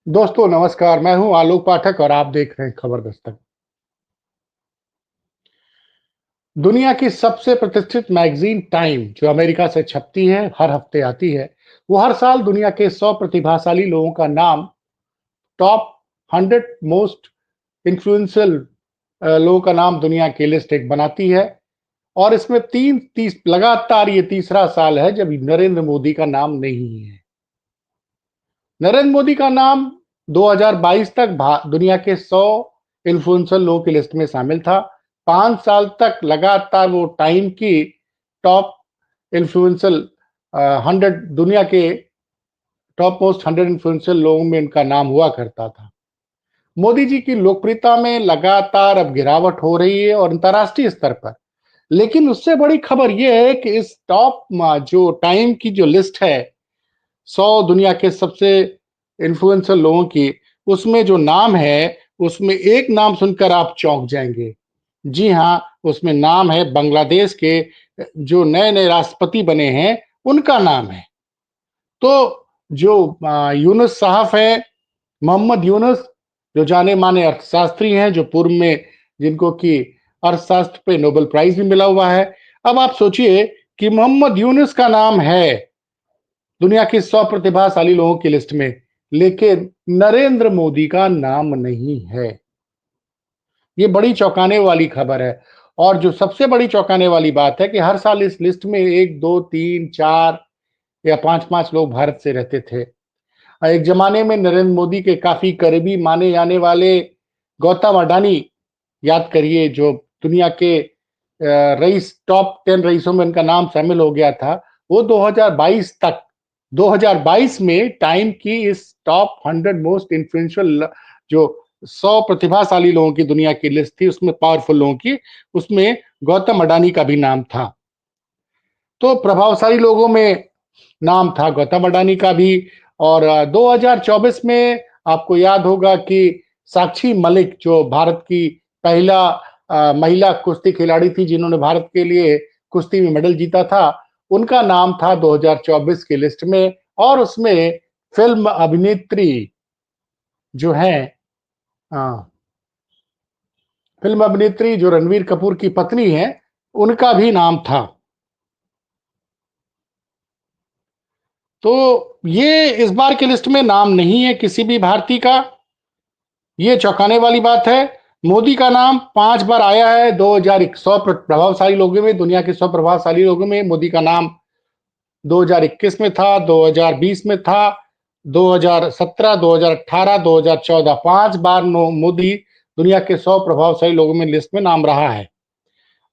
दोस्तों नमस्कार, मैं हूं आलोक पाठक और आप देख रहे हैं खबर दस्तक। दुनिया की सबसे प्रतिष्ठित मैगजीन टाइम जो अमेरिका से छपती है, हर हफ्ते आती है, वो हर साल दुनिया के 100 प्रतिभाशाली लोगों का नाम टॉप 100 मोस्ट इन्फ्लुएंशियल लोगों का नाम दुनिया की लिस्ट एक बनाती है और इसमें 3 तीस लगातार ये तीसरा साल है जब नरेंद्र मोदी का नाम नहीं है। नरेंद्र मोदी का नाम 2022 तक दुनिया के 100 इन्फ्लुएंसर लोगों की लिस्ट में शामिल था। 5 साल तक लगातार वो टाइम की टॉप इन्फ्लुएंसर 100 दुनिया के टॉप मोस्ट 100 इन्फ्लुएंसर लोगों में इनका नाम हुआ करता था। मोदी जी की लोकप्रियता में लगातार अब गिरावट हो रही है और अंतर्राष्ट्रीय स्तर पर। लेकिन उससे बड़ी खबर यह है कि इस टॉप जो टाइम की जो लिस्ट है 100 दुनिया के सबसे इन्फ्लुएंसर लोगों की, उसमें जो नाम है, उसमें एक नाम सुनकर आप चौंक जाएंगे। जी हाँ, उसमें नाम है बांग्लादेश के जो नए-नए राष्ट्रपति बने हैं, उनका नाम है। तो जो यूनुस साहब हैं, मोहम्मद यूनुस, जो जाने-माने अर्थशास्त्री हैं, जो पूर्व में जिनको कि अर्थशास्त्र पे नोबेल प्राइज़ भी मिला हुआ है। अब आप सोचिए कि मोहम्मद यूनुस का नाम है दुनिया के 100 प्रतिभाशाली लोगों की लिस्ट में, लेकिन नरेंद्र मोदी का नाम नहीं है। ये बड़ी चौंकाने वाली खबर है और जो सबसे बड़ी चौंकाने वाली बात है कि हर साल इस लिस्ट में 1, 2, 3, 4 या 5-5 लोग भारत से रहते थे। एक ज़माने में नरेंद्र मोदी के काफ़ी करीबी माने जाने वाले गौतम अडानी, याद करिए जो दुनिया के रईस टॉप 10 रईसों में उनका नाम शामिल हो गया था। वो 2022 में टाइम की इस टॉप 100 मोस्ट इन्फ्लुएंशियल जो 100 प्रतिभाशाली लोगों की दुनिया की लिस्ट थी, उसमें पावरफुल लोगों की, उसमें गौतम अडानी का भी नाम था। तो प्रभावशाली लोगों में नाम था गौतम अडानी का भी और 2024 में आपको याद होगा कि साक्षी मलिक जो भारत की पहला महिला कुश्ती खिलाड़ी थी जिन्होंने भारत के लिए कुश्ती में मेडल जीता था, उनका नाम था 2024 की लिस्ट में और उसमें फिल्म अभिनेत्री जो हैं फिल्म अभिनेत्री जो रणवीर कपूर की पत्नी हैं, उनका भी नाम था। तो ये इस बार की लिस्ट में नाम नहीं है किसी भी भारतीय का। ये चौंकाने वाली बात है। मोदी का नाम 5 बार आया है। 2100 प्रभावशाली लोगों में, दुनिया के 100 प्रभावशाली लोगों में मोदी का नाम 2021 में था, 2020 में था, 2017, 2018, 2014 5 बार मोदी दुनिया के 100 प्रभावशाली लोगों में लिस्ट में नाम रहा है।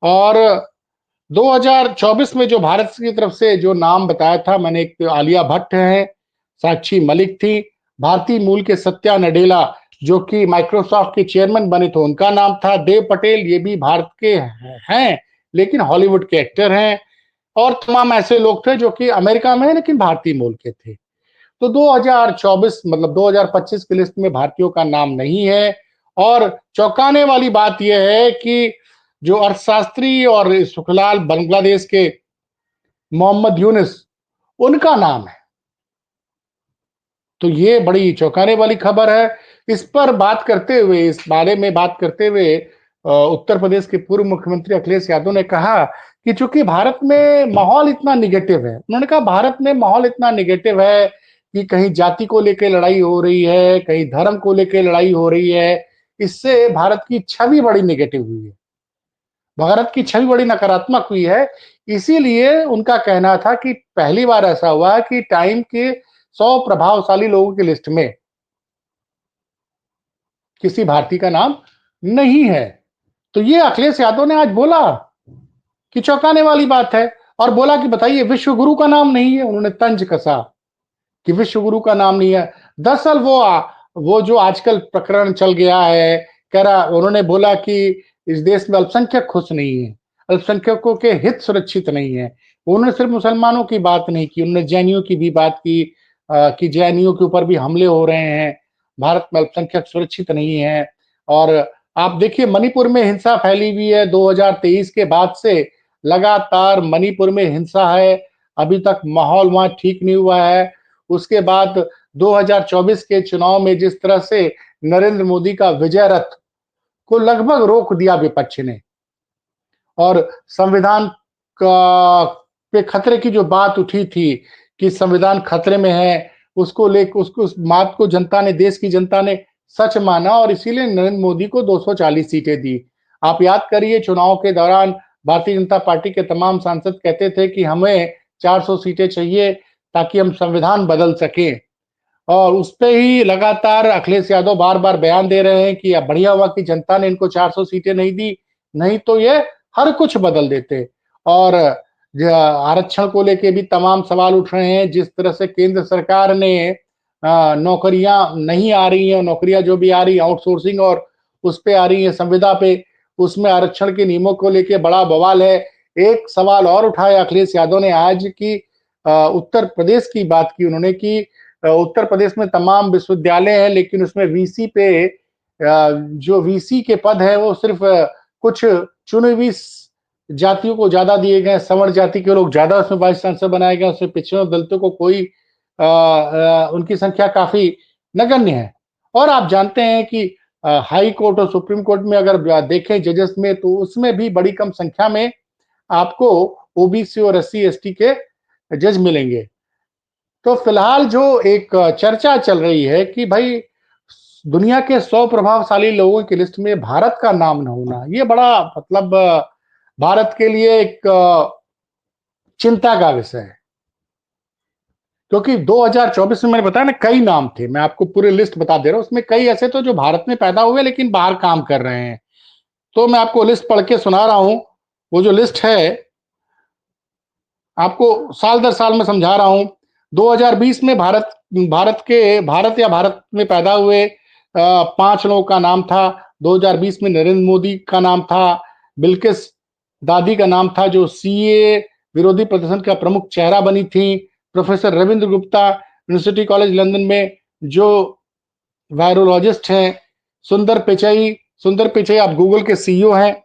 और 2024 में जो भारत की तरफ से जो नाम बताया था मैंने, एक तो आलिया भट्ट है, साक्षी मलिक थी, भारतीय मूल के सत्या नडेला जो कि माइक्रोसॉफ्ट के चेयरमैन बने थे, उनका नाम था, देव पटेल ये भी भारत के हैं लेकिन हॉलीवुड के एक्टर हैं और तमाम ऐसे लोग थे जो कि अमेरिका में हैं लेकिन भारतीय मूल के थे। तो 2024 मतलब 2025 की लिस्ट में भारतीयों का नाम नहीं है और चौंकाने वाली बात यह है कि जो अर्थशास्त्री और सुखलाल बांग्लादेश के मोहम्मद यूनुस उनका नाम है। तो ये बड़ी चौंकाने वाली खबर है। इस पर बात करते हुए, इस बारे में बात करते हुए उत्तर प्रदेश के पूर्व मुख्यमंत्री अखिलेश यादव ने कहा कि चूंकि भारत में माहौल इतना निगेटिव है, उन्होंने कहा भारत में माहौल इतना निगेटिव है कि कहीं जाति को लेकर लड़ाई हो रही है, कहीं धर्म को लेकर लड़ाई हो रही है, इससे भारत की छवि बड़ी निगेटिव हुई है, भारत की छवि बड़ी नकारात्मक हुई है। इसीलिए उनका कहना था कि पहली बार ऐसा हुआ है कि टाइम के 100 प्रभावशाली लोगों की लिस्ट में किसी भारतीय का नाम नहीं है। तो ये अखिलेश यादव ने आज बोला कि चौंकाने वाली बात है और बोला कि बताइए विश्व गुरु का नाम नहीं है। उन्होंने तंज कसा कि विश्व गुरु का नाम नहीं है। दरअसल वो जो आजकल प्रकरण चल गया है, कह रहा, उन्होंने बोला कि इस देश में अल्पसंख्यक खुश नहीं है, अल्पसंख्यकों के हित सुरक्षित नहीं है। उन्होंने सिर्फ मुसलमानों की बात नहीं की, उन्होंने जैनियों की भी बात की कि जैनियों के ऊपर भी हमले हो रहे हैं, भारत में अल्पसंख्यक सुरक्षित नहीं है। और आप देखिए मणिपुर में हिंसा फैली हुई है 2023 के बाद से, लगातार मणिपुर में हिंसा है, अभी तक माहौल वहां ठीक नहीं हुआ है। उसके बाद 2024 के चुनाव में जिस तरह से नरेंद्र मोदी का विजय रथ को लगभग रोक दिया विपक्ष ने, और संविधान का पे खतरे की जो बात उठी थी कि संविधान खतरे में है, उसको लेकर उसको उस बात को जनता ने, देश की जनता ने सच माना और इसीलिए नरेंद्र मोदी को 240 सीटें दी। आप याद करिए, चुनाव के दौरान भारतीय जनता पार्टी के तमाम सांसद कहते थे कि हमें 400 सीटें चाहिए ताकि हम संविधान बदल सकें। और उसपे ही लगातार अखिलेश यादव बार-बार बयान दे रहे हैं कि अब बढ़िया हुआ कि जनता ने इनको 400 सीटें नहीं दी, नहीं तो ये हर कुछ बदल देते। और आरक्षण को लेके भी तमाम सवाल उठ रहे हैं, जिस तरह से केंद्र सरकार ने नौकरियां नहीं आ रही हैं, नौकरियां जो भी आ रही है आउटसोर्सिंग और उस पे आ रही है संविदा पे, उसमें आरक्षण के नियमों को लेके बड़ा बवाल है। एक सवाल और उठाया अखिलेश यादव ने आज की उत्तर प्रदेश की बात की उन्होंने कि उत्तर प्रदेश में तमाम विश्वविद्यालय हैं, लेकिन उसमें वीसी पे जो वीसी के पद है वो सिर्फ कुछ चुनी हुई जातियों को ज्यादा दिए गए, सवर्ण जाति के लोग ज्यादा उसमें वाइस चांसलर बनाए गए, उसमें पिछड़े दलितों को कोई उनकी संख्या काफी नगण्य है। और आप जानते हैं कि हाई कोर्ट और सुप्रीम कोर्ट में अगर देखें जजेस में, तो उसमें भी बड़ी कम संख्या में आपको ओबीसी और एससी एसटी के जज मिलेंगे। तो फिलहाल जो एक चर्चा चल रही है कि भाई दुनिया के 100 प्रभावशाली लोगों की लिस्ट में भारत का नाम न होना, ये बड़ा मतलब भारत के लिए एक चिंता का विषय है। क्योंकि 2024 में मैंने बताया ना, कई नाम थे, मैं आपको पूरी लिस्ट बता दे रहा हूं, उसमें कई ऐसे तो जो भारत में पैदा हुए लेकिन बाहर काम कर रहे हैं। तो मैं आपको लिस्ट पढ़ के सुना रहा हूं। वो जो लिस्ट है आपको साल दर साल में समझा रहा हूं। 2020 में भारत या भारत में पैदा हुए 5 लोगों का नाम था। 2020 में नरेंद्र मोदी का नाम था। बिल्किस दादी का नाम था, जो सीए विरोधी प्रदर्शन का प्रमुख चेहरा बनी थी। Professor Ravindra Gupta, university college London में, जो वायरोलॉजिस्ट हैं। सुंदर पिचई आप गूगल के सीईओ हैं।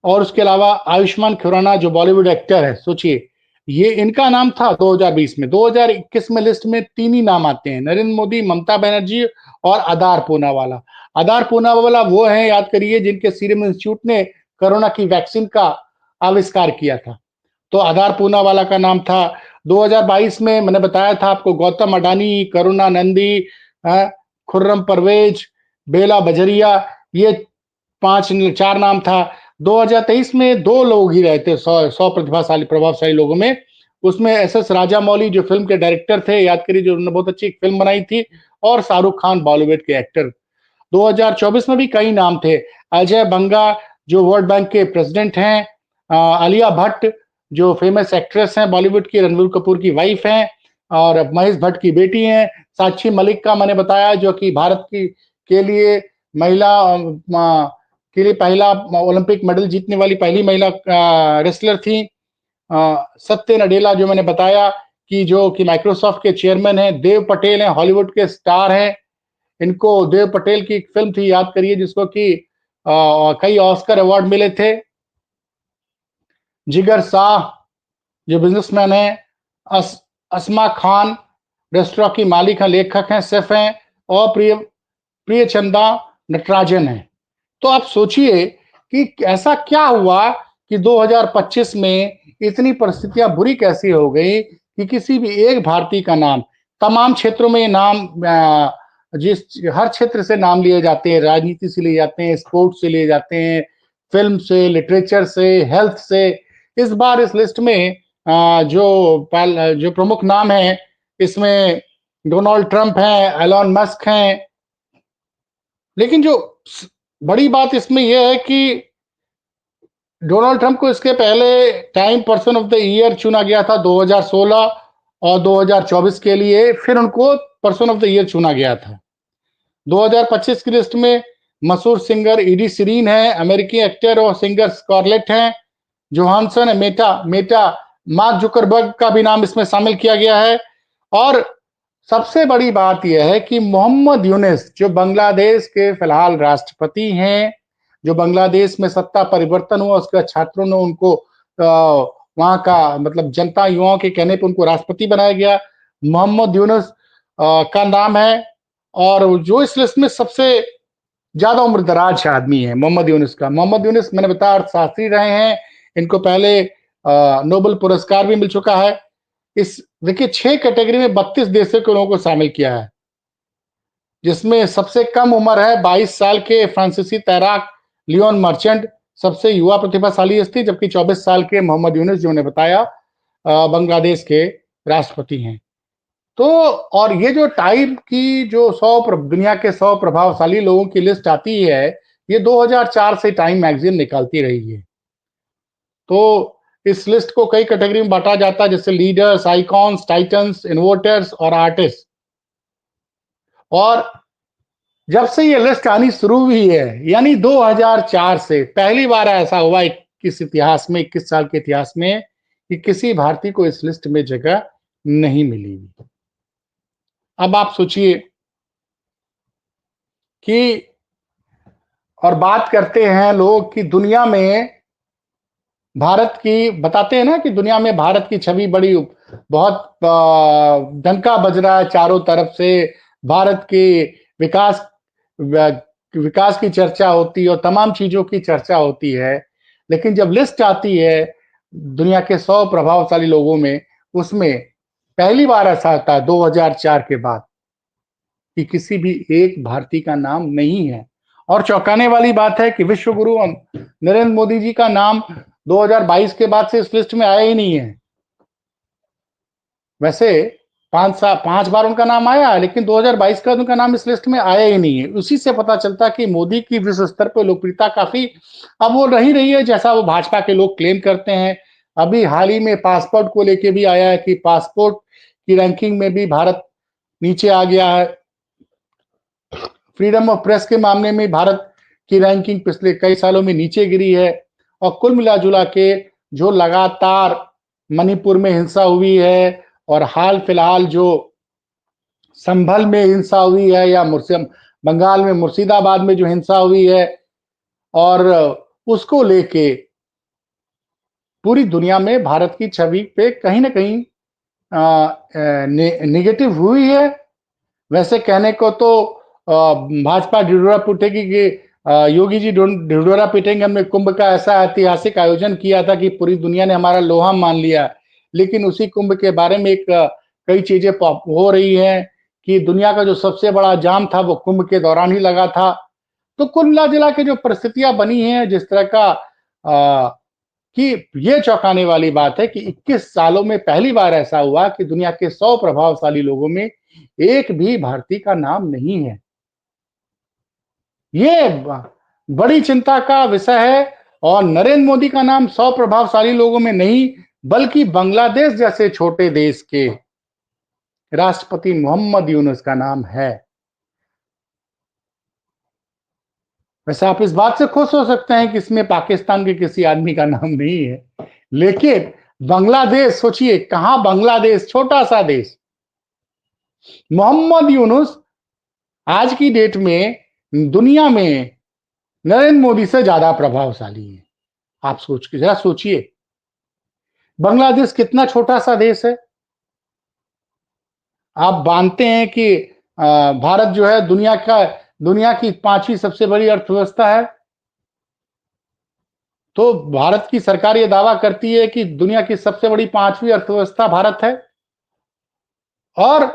और उसके अलावा आयुष्मान खुराना, जो बॉलीवुड एक्टर है, सोचिए, ये इनका नाम था 2020 में। 2021 में लिस्ट में 3 ही नाम आते हैं, नरेंद्र मोदी, ममता बनर्जी और आधार पूनावाला। आधार पूनावाला वो हैं, याद करिए, जिनके सीरम इंस्टीट्यूट ने कोरोना की वैक्सीन का आविष्कार किया था। तो आधार पूनावाला का नाम था। 2022 में मैंने बताया था आपको, गौतम अडानी, करुणानंदी, खुर्रम परवेज, बेला बजरिया, ये 4 नाम था। 2023 में 2 लोग ही रहे थे 100 प्रतिभाशाली प्रभावशाली लोगों में। उसमें एसएस राजामौली, जो फिल्म के डायरेक्टर थे, याद करिए, जो उन्होंने बहुत अच्छी फिल्म बनाई थी, और शाहरुख खान, बॉलीवुड के एक्टर। 2024 में भी कई नाम थे। अजय बंगा, जो वर्ल्ड बैंक के प्रेसिडेंट हैं। आलिया भट्ट, जो फेमस एक्ट्रेस हैं, बॉलीवुड की, रणबीर कपूर की वाइफ हैं और महेश भट्ट की बेटी हैं। साक्षी मलिक का मैंने बताया, जो कि भारत की के लिए महिला के लिए पहला ओलंपिक मेडल जीतने वाली पहली महिला रेसलर थी। सत्य नडेला, जो मैंने बताया कि जो कि माइक्रोसॉफ्ट के चेयरमैन हैं। देव पटेल हैं, हॉलीवुड के स्टार हैं। इनको देव पटेल की एक फिल्म थी, याद करिए, जिसको कि कई ऑस्कर अवार्ड मिले थे। जिगर शाह, जो बिजनेसमैन है। अस्मा खान, रेस्टोरेंट की मालिक है, लेखक हैं, शेफ हैं। और प्रियचंदा नटराजन है। तो आप सोचिए कि ऐसा क्या हुआ कि 2025 में इतनी परिस्थितियां बुरी कैसी हो गई कि किसी भी एक भारतीय का नाम, तमाम क्षेत्रों में नाम, जिस हर क्षेत्र से नाम लिए जाते हैं, राजनीति से लिए जाते हैं, स्पोर्ट्स से लिए जाते हैं, फिल्म से, लिटरेचर से, हेल्थ से। इस बार इस लिस्ट में जो प्रमुख नाम है, इसमें डोनाल्ड ट्रंप हैं, एलन मस्क हैं। लेकिन जो बड़ी बात इसमें यह है कि डोनाल्ड ट्रंप को इसके पहले time person of the year चुना गया था 2016 और 2024 के लिए, फिर उनको पर्सन ऑफ द ईयर चुना गया था। 2025 की लिस्ट में मशहूर सिंगर इडी सीरीन है, अमेरिकी एक्टर और सिंगर स्कारलेट हैं जोहानसन है, मेटा मार्क जुकरबर्ग का भी नाम इसमें शामिल किया गया है। और सबसे बड़ी बात यह है कि मोहम्मद यूनिस, जो बांग्लादेश के फिलहाल राष्ट्रपति हैं, जो बांग्लादेश में सत्ता परिवर्तन हुआ, उसके छात्रों ने उनको वहां का मतलब जनता युवाओं के कहने पर उनको राष्ट्रपति बनाया गया। मोहम्मद यूनुस का नाम है और जो इस लिस्ट में सबसे ज़्यादा उम्रदराज आदमी है, मोहम्मद यूनुस का। मोहम्मद यूनुस मैंने बताया अर्थशास्त्री रहे हैं, इनको पहले नोबेल पुरस्कार भी मिल चुका है। इस देखिए 6 कैटेगरी में 32 देशों के लोगों को शामिल किया है, जिसमें सबसे कम उम्र है 22 साल के फ्रांसीसी तैराक लियोन मर्चेंट सबसे युवा प्रतिभाशाली थी, जबकि 24 साल के मोहम्मद यूनुस जो मैंने बताया बांग्लादेश के राष्ट्रपति हैं। तो और ये जो टाइम की जो 100 दुनिया के 100 प्रभावशाली लोगों की लिस्ट आती है, ये 2004 से टाइम मैगज़ीन निकालती रही है। तो इस लिस्ट को कई कैटेगरी में बाँटा जाता है, जैसे लीडर्स, आइकॉन्स, टाइटन्स, इन्वोर्टर्स और आर्टिस्ट। और जब से ये लिस्ट आनी शुरू हुई है, यानी 2004 से पहली बार ऐसा हुआ 21 इतिहास में 21 साल के इतिहास में कि किसी भारतीय को इस लिस्ट में जगह नहीं मिली। अब आप सोचिए कि और बात करते हैं लोग कि दुनिया में भारत की बताते हैं ना कि दुनिया में भारत की छवि बड़ी बहुत डंका बज रहा है चारों तरफ से। भारत के विकास विकास की चर्चा होती है और तमाम चीजों की चर्चा होती है, लेकिन जब लिस्ट आती है दुनिया के 100 प्रभावशाली लोगों में, उसमें पहली बार ऐसा आता है 2004 के बाद कि किसी भी एक भारतीय का नाम नहीं है। और चौंकाने वाली बात है कि विश्व गुरु नरेंद्र मोदी जी का नाम 2022 के बाद से इस लिस्ट में आया ही नहीं है। वैसे 5 बार उनका नाम आया, लेकिन 2022 का उनका नाम इस लिस्ट में आया ही नहीं है। उसी से पता चलता कि मोदी की विश्व स्तर पर लोकप्रियता काफी अब वो रही है जैसा वो भाजपा के लोग क्लेम करते हैं। अभी हाल ही में पासपोर्ट को लेके भी आया है कि पासपोर्ट की रैंकिंग में भी भारत नीचे आ गया है। फ्रीडम ऑफ प्रेस के मामले में भारत की रैंकिंग पिछले कई सालों में नीचे गिरी है। और कुल मिला-जुला के जो लगातार मणिपुर में हिंसा हुई है और हाल फिलहाल जो संभल में हिंसा हुई है या बंगाल में मुर्शिदाबाद में जो हिंसा हुई है और उसको लेके पूरी दुनिया में भारत की छवि पे कहीं न कहीं नेगेटिव हुई है। वैसे कहने को तो भाजपा ढिंढोरा पीटेगी कि योगी जी ढिंढोरा पीटेंगे, हमने कुंभ का ऐसा ऐतिहासिक आयोजन किया था कि पूरी दुनिया ने हमारा लोहा मान लिया। लेकिन उसी कुंभ के बारे में कई चीजें हो रही हैं कि दुनिया का जो सबसे बड़ा जाम था वो कुंभ के दौरान ही लगा था। तो कुल मिला जुला के जो परिस्थितियां बनी हैं जिस तरह का कि ये चौंकाने वाली बात है कि 21 सालों में पहली बार ऐसा हुआ कि दुनिया के 100 प्रभावशाली लोगों में एक भी भारतीय का नाम नहीं है। ये बड़ी चिंता का विषय है और नरेंद्र मोदी का नाम 100 प्रभावशाली लोगों में नहीं, बल्कि बांग्लादेश जैसे छोटे देश के राष्ट्रपति मोहम्मद यूनुस का नाम है। वैसे आप इस बात से खुश हो सकते हैं कि इसमें पाकिस्तान के किसी आदमी का नाम नहीं है, लेकिन बांग्लादेश सोचिए, कहां बांग्लादेश, छोटा सा देश। मोहम्मद यूनुस आज की डेट में दुनिया में नरेंद्र मोदी से ज्यादा प्रभावशाली है। आप जरा सोचिए, बांग्लादेश कितना छोटा सा देश है। आप मानते हैं कि भारत जो है दुनिया की 5वीं सबसे बड़ी अर्थव्यवस्था है। तो भारत की सरकार ये दावा करती है कि दुनिया की सबसे बड़ी 5वीं अर्थव्यवस्था भारत है और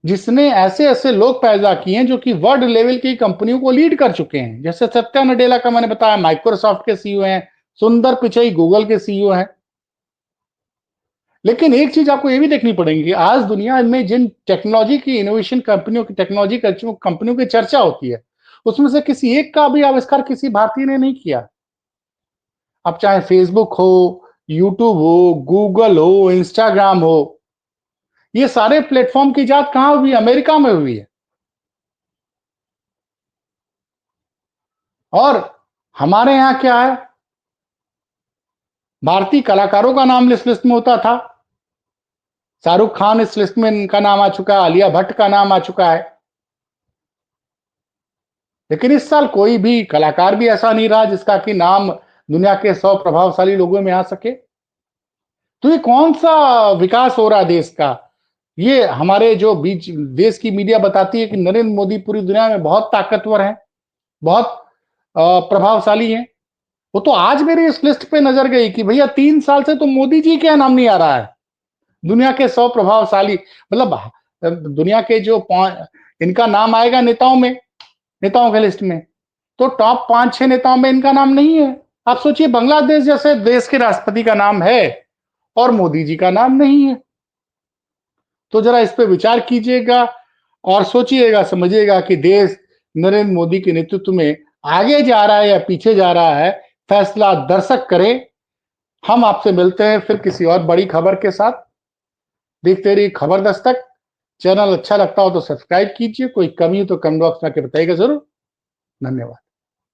जिसने ऐसे-ऐसे लोग पैदा किए हैं जो कि वर्ल्ड लेवल की कंपनियों को लीड कर चुके हैं। जैसे सत्या नडेला का मैंने बताया, माइक्रोसॉफ्ट के सीईओ हैं, सुंदर पिचई गूगल के सीईओ हैं। लेकिन एक चीज आपको ये भी देखनी पड़ेगी, आज दुनिया में जिन टेक्नोलॉजी की इनोवेशन कंपनियों की कंपनियों की चर्चा होती है, उसमें से किसी एक का भी आविष्कार किसी भारतीय ने नहीं किया। अब चाहे फेसबुक हो, यूट्यूब हो, गूगल हो, इंस्टाग्राम हो, ये सारे प्लेटफॉर्म की इजाद कहां हुई? अमेरिका में हुई है। और हमारे यहां क्या है, भारतीय कलाकारों का नाम इस लिस्ट में होता था। शाहरुख खान इस लिस्ट में इनका नाम आ चुका है, आलिया भट्ट का नाम आ चुका है। लेकिन इस साल कोई भी कलाकार भी ऐसा नहीं रहा जिसका कि नाम दुनिया के 100 प्रभावशाली लोगों में आ सके। तो ये कौन सा विकास हो रहा है देश का? ये हमारे जो बीच देश की मीडिया बताती है कि नरेंद्र मोदी पूरी दुनिया में बहुत ताकतवर हैं, बहुत प्रभावशाली हैं। वो तो आज मेरी इस लिस्ट पे नजर गई कि भैया 3 साल से तो मोदी जी का नाम नहीं आ रहा है। दुनिया के 100 प्रभावशाली मतलब दुनिया के जो इनका नाम आएगा नेताओं में, नेताओं के लिस्ट में, तो टॉप 5-6 नेताओं में इनका नाम नहीं है। आप सोचिए बांग्लादेश जैसे देश के राष्ट्रपति का नाम है और मोदी जी का नाम नहीं है। तो जरा इस पे विचार कीजिएगा और सोचिएगा, समझिएगा कि देश नरेंद्र मोदी के नेतृत्व में आगे जा रहा है या पीछे जा रहा है, फैसला दर्शक करें। हम आपसे मिलते हैं फिर किसी और बड़ी खबर के साथ। देखते रहिए खबर दस्तक। चैनल अच्छा लगता हो तो सब्सक्राइब कीजिए, कोई कमी हो तो कमेंट बॉक्स में आके बताइएगा जरूर। धन्यवाद।